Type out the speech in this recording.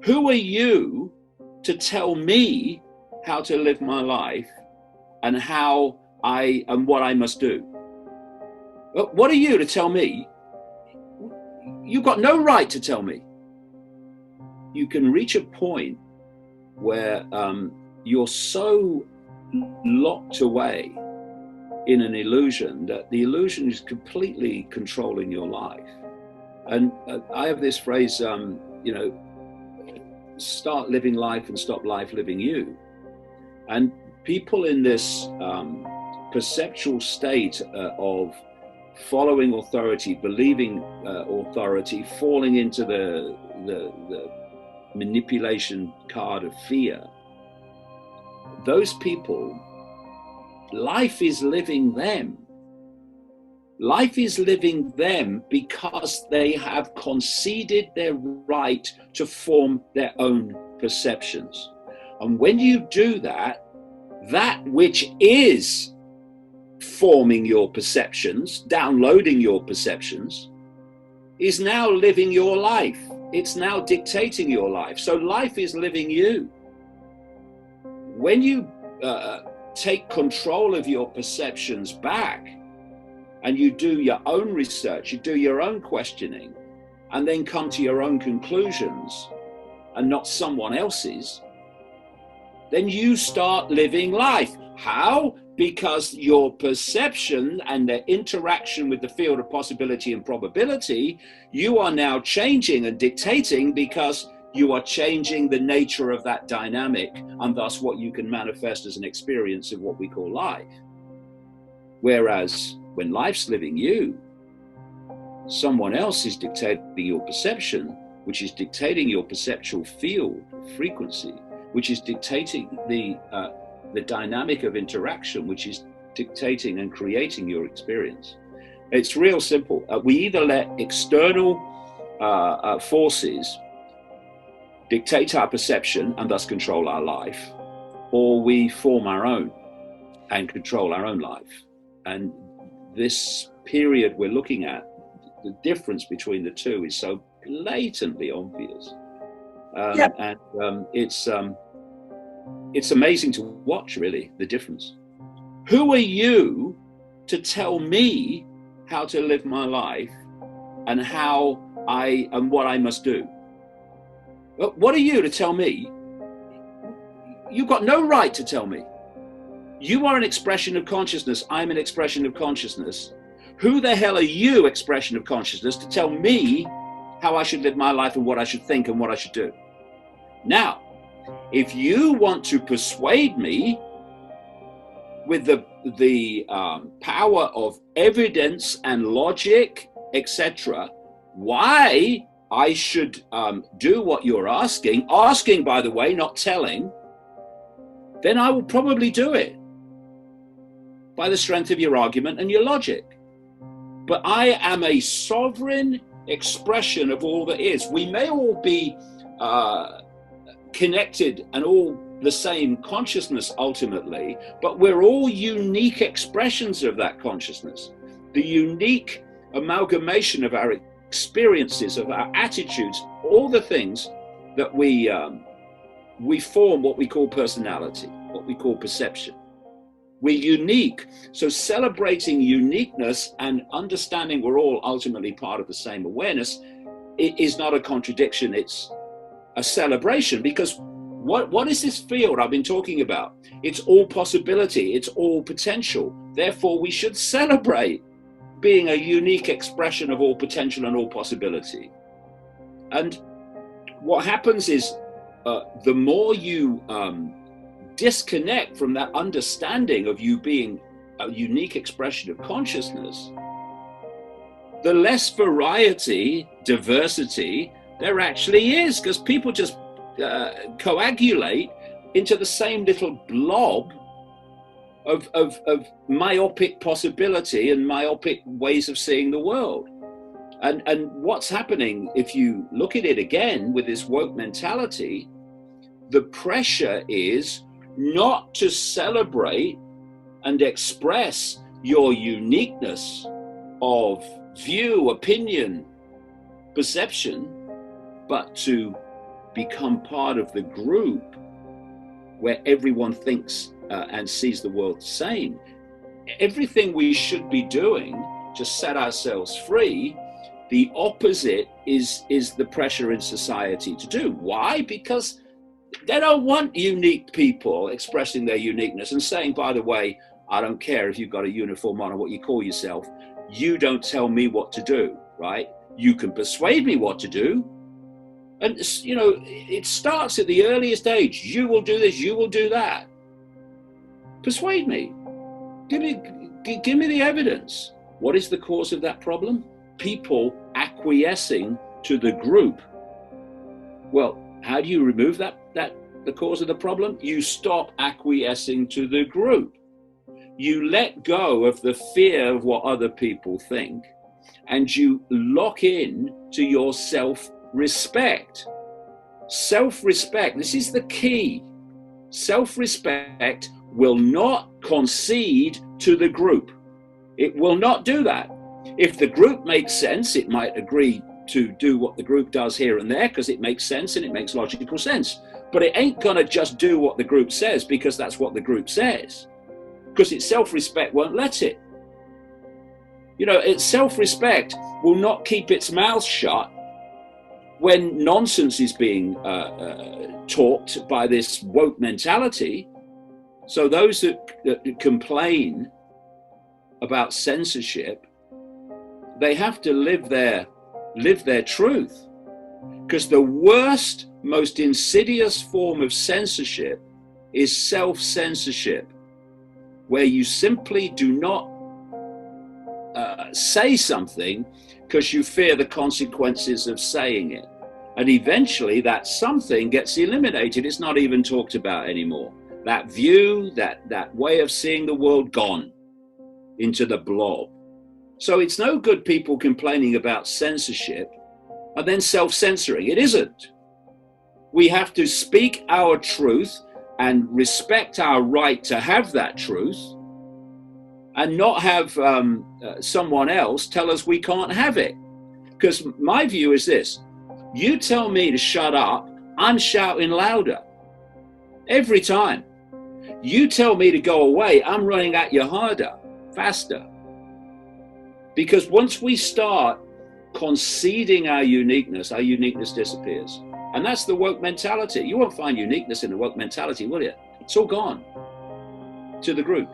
Who are you to tell me how to live my life and what I must do? What are you to tell me? You've got no right to tell me. You can reach a point where you're so locked away in an illusion that the illusion is completely controlling your life. And I have this phrase, start living life and stop life living you. And people in this perceptual state of following authority, believing authority, falling into the manipulation card of fear, those people, life is living them. Life is living them because they have conceded their right to form their own perceptions. And when you do that, that which is forming your perceptions, downloading your perceptions, is now living your life. It's now dictating your life. So life is living you. When you take control of your perceptions back and you do your own research, you do your own questioning, and then come to your own conclusions and not someone else's, then you start living life. How? Because your perception and the interaction with the field of possibility and probability, you are now changing and dictating because you are changing the nature of that dynamic and thus what you can manifest as an experience of what we call life. Whereas when life's living you, someone else is dictating your perception, which is dictating your perceptual field, frequency, which is dictating the dynamic of interaction, which is dictating and creating your experience. It's real simple. We either let external forces dictate our perception and thus control our life, or we form our own and control our own life. And this period we're looking at, the difference between the two is so blatantly obvious. And it's amazing to watch, really, the difference. Who are you to tell me how to live my life and what I must do? What are you to tell me? You've got no right to tell me. You are an expression of consciousness. I'm an expression of consciousness. Who the hell are you, expression of consciousness, to tell me how I should live my life and what I should think and what I should do? Now, if you want to persuade me with the power of evidence and logic, etc., why I should do what you're asking, by the way, not telling, then I will probably do it by the strength of your argument and your logic. But I am a sovereign expression of all that is. We may all be connected and all the same consciousness ultimately, but we're all unique expressions of that consciousness, the unique amalgamation of our experiences, of our attitudes, all the things that we form what we call personality, what we call perception. We're unique. So celebrating uniqueness and understanding we're all ultimately part of the same awareness, it is not a contradiction. It's a celebration, because what is this field I've been talking about? It's all possibility. It's all potential. Therefore, we should celebrate being a unique expression of all potential and all possibility. And what happens is the more you disconnect from that understanding of you being a unique expression of consciousness, the less variety, diversity there actually is, because people just coagulate into the same little blob of myopic possibility and myopic ways of seeing the world. And what's happening, if you look at it again with this woke mentality, the pressure is not to celebrate and express your uniqueness of view, opinion, perception, but to become part of the group where everyone thinks and sees the world the same, everything we should be doing to set ourselves free, the opposite is the pressure in society to do. Why? Because they don't want unique people expressing their uniqueness and saying, by the way, I don't care if you've got a uniform on or what you call yourself. You don't tell me what to do, right? You can persuade me what to do. And, you know, it starts at the earliest age. You will do this, you will do that. Persuade me. Give me the evidence. What is the cause of that problem? People acquiescing to the group. Well, how do you remove the cause of the problem? You stop acquiescing to the group. You let go of the fear of what other people think, and you lock in to your self-respect. Self-respect, this is the key. Self-respect will not concede to the group. It will not do that. If the group makes sense, it might agree to do what the group does here and there because it makes sense and it makes logical sense. But it ain't gonna just do what the group says because that's what the group says. Because its self-respect won't let it. You know, its self-respect will not keep its mouth shut when nonsense is being talked by this woke mentality. So those that complain about censorship, they have to live their truth. Because the worst, most insidious form of censorship is self-censorship, where you simply do not say something because you fear the consequences of saying it. And eventually that something gets eliminated. It's not even talked about anymore. That view, that way of seeing the world, gone into the blob. So it's no good people complaining about censorship and then self-censoring. It isn't. We have to speak our truth and respect our right to have that truth, and not have someone else tell us we can't have it. Because my view is this: you tell me to shut up, I'm shouting louder every time. You tell me to go away, I'm running at you harder, faster. Because once we start conceding our uniqueness disappears. And that's the woke mentality. You won't find uniqueness in the woke mentality, will you? It's all gone to the group.